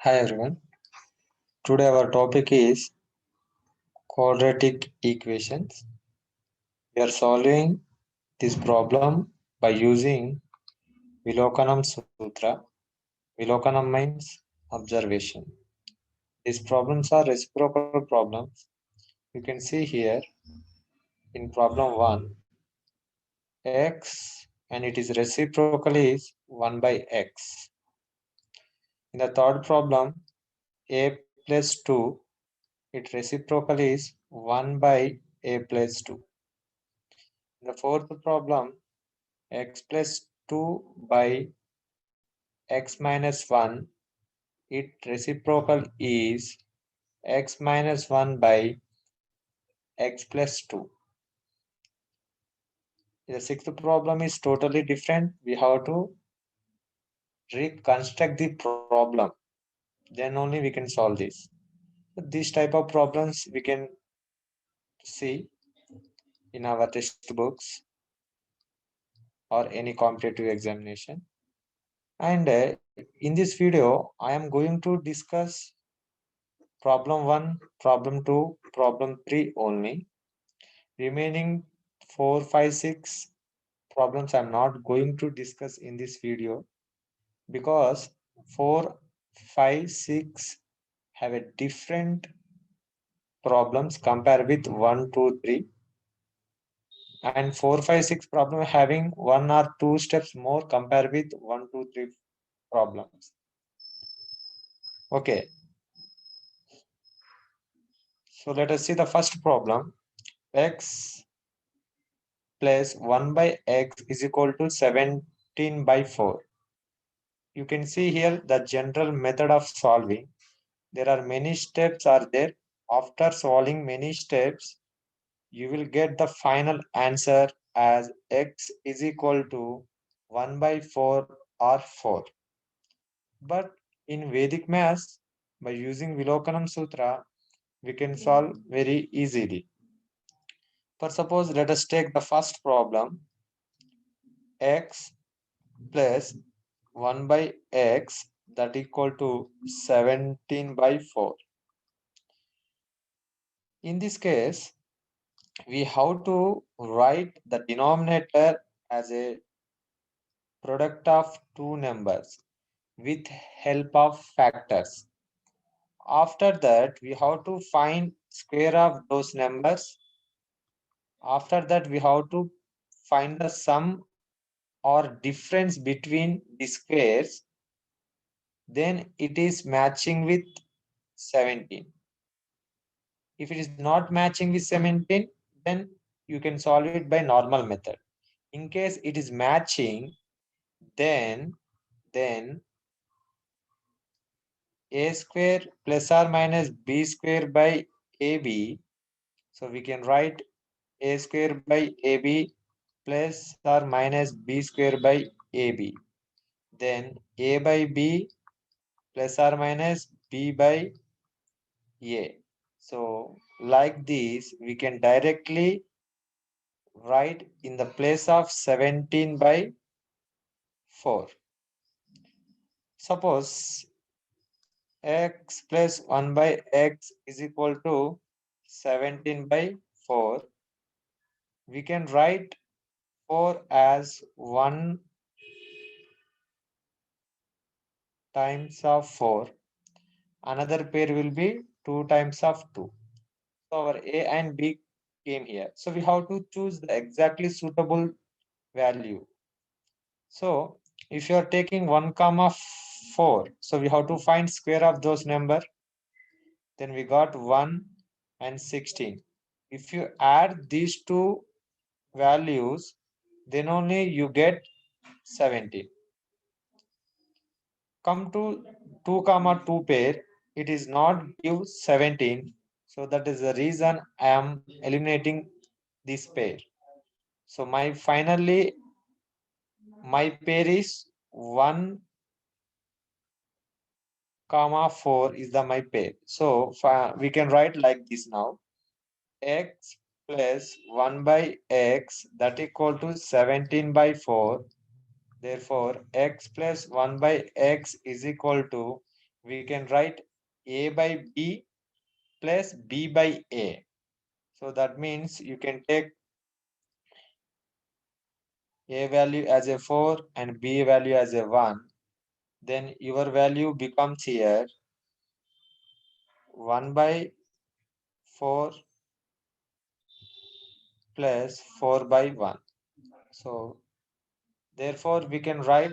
Hi everyone. Today our topic is quadratic equations. We are solving this problem by using Vilokanam Sutra. Vilokanam means observation. These problems are reciprocal problems. You can see here in problem 1, x and it is reciprocal is 1 by x. In the third problem, a plus 2, its reciprocal is 1 by a plus 2. In the fourth problem, x plus 2 by x minus 1, its reciprocal is x minus 1 by x plus 2. The sixth problem is totally different. We have to reconstruct the problem. Then only we can solve this. These type of problems we can see in our textbooks or any competitive examination. And in this video, I am going to discuss problem 1, problem 2, problem 3 only. Remaining 4, 5, 6 problems I'm not going to discuss in this video because 4, 5, 6 have a different problems compared with 1, 2, 3. And 4, 5, 6 problem having 1 or 2 steps more compared with 1, 2, 3 problems. Okay. So let us see the first problem. X plus 1 by x is equal to 17 by 4. You can see here the general method of solving. There are many steps are there. After solving many steps, you will get the final answer as x is equal to 1 by 4 or 4. But in Vedic maths, by using Vilokanam Sutra, we can solve very easily. For suppose, let us take the first problem, x plus 1 by x that equal to 17 by 4. In this case, we have to write the denominator as a product of two numbers with help of factors. After that, we have to find square of those numbers. After that, we have to find the sum or difference between the squares. Then it is matching with 17. If it is not matching with 17, then you can solve it by normal method. In case it is matching, then a square plus or minus b square by ab. So we can write a square by ab plus or minus b square by ab. Then a by b plus or minus b by a. So like this, we can directly write in the place of 17 by 4. Suppose x plus 1 by x is equal to 17 by 4. We can write 4 as 1 times of 4. Another pair will be 2 times of 2. So our a and b came here. So we have to choose the exactly suitable value. So if you are taking 1 comma 4, so we have to find square of those number. Then we got 1 and 16. If you add these two values, then only you get 17. Come to 2 comma 2 pair, it is not give 17. So that is the reason I am eliminating this pair. So my finally my pair is 1 comma 4 is the my pair. So we can write like this now. X plus 1 by x that equal to 17 by 4. Therefore, x plus 1 by x is equal to, we can write A by B plus B by A. So that means you can take A value as a 4 and B value as a 1. Then your value becomes here 1 by 4 plus 4 by 1. So therefore we can write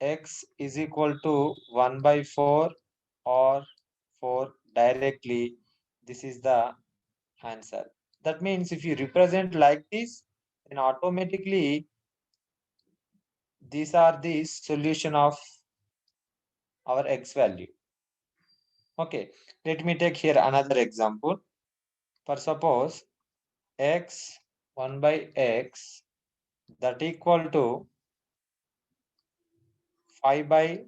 x is equal to 1 by 4 or 4 directly. This is the answer. That means if you represent like this, then automatically these are the solution of our x value. Okay, let me take here another example. For suppose x 1 by x that equal to 5 by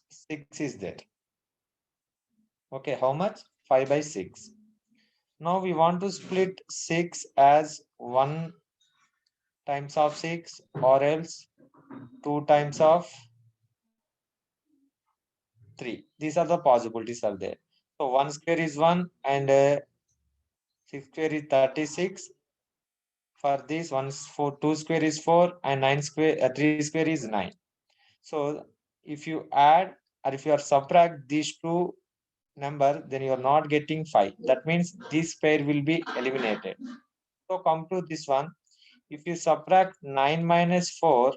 6 is there. Okay, how much? 5 by 6. Now we want to split 6 as 1 times of 6 or else 2 times of 3. These are the possibilities are there. So 1 square is 1 and 6 square is 36. For this, 1 4 2 square is 4 and 9 square 3 square is 9. So if you add or if you are subtract these two number, then you are not getting 5. That means this pair will be eliminated. So come to this one. If you subtract 9 minus 4,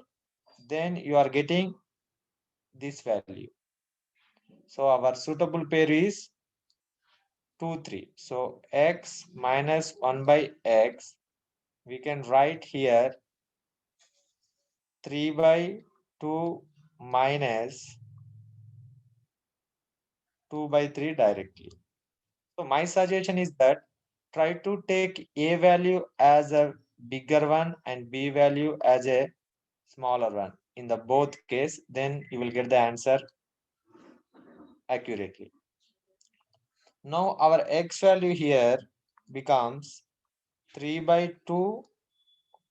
then you are getting this value. So our suitable pair is 2 3. So x minus 1 by x, we can write here 3 by 2 minus 2 by 3 directly. So my suggestion is that try to take A value as a bigger one and B value as a smaller one. In the both case, then you will get the answer accurately. Now our x value here becomes 3 by 2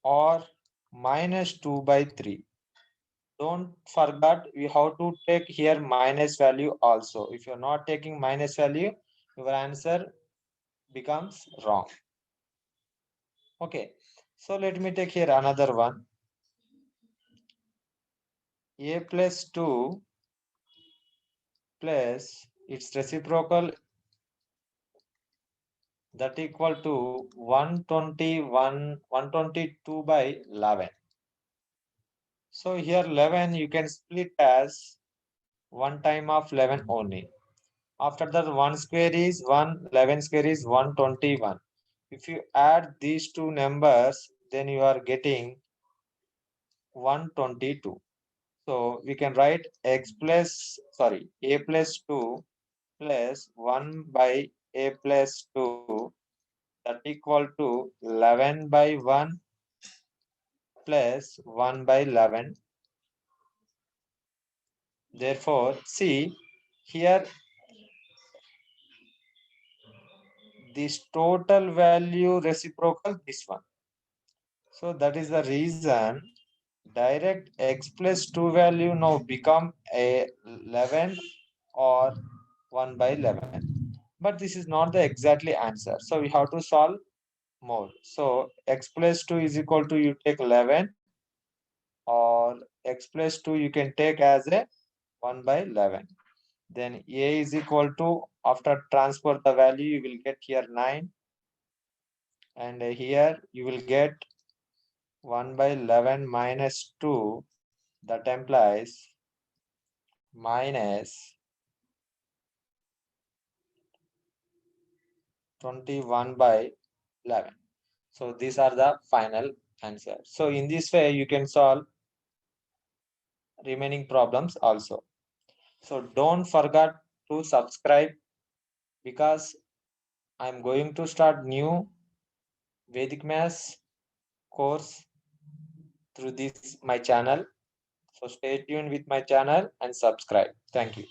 or minus 2 by 3. Don't forget we have to take here minus value also. If you're not taking minus value, your answer becomes wrong. Okay, so let me take here another one. A plus 2 plus its reciprocal that equal to 122 by 11. So here 11 you can split as one time of 11 only. After that 1 square is 1, 11 square is 121. If you add these two numbers, then you are getting 122. So we can write a plus 2 plus 1 by a plus 2 that equal to 11 by 1 plus 1 by 11. Therefore, see here this total value reciprocal this one. So that is the reason direct x plus 2 value now become a 11 or 1 by 11. But this is not the exactly answer. So we have to solve more. So x plus 2 is equal to you take 11 or x plus 2 you can take as a 1 by 11. Then a is equal to after transfer the value you will get here 9 and here you will get 1 by 11 minus 2 that implies minus 21 by 11. So these are the final answer. So in this way you can solve remaining problems also. So don't forget to subscribe because I'm going to start new Vedic Maths course through this my channel. So stay tuned with my channel and subscribe. Thank you.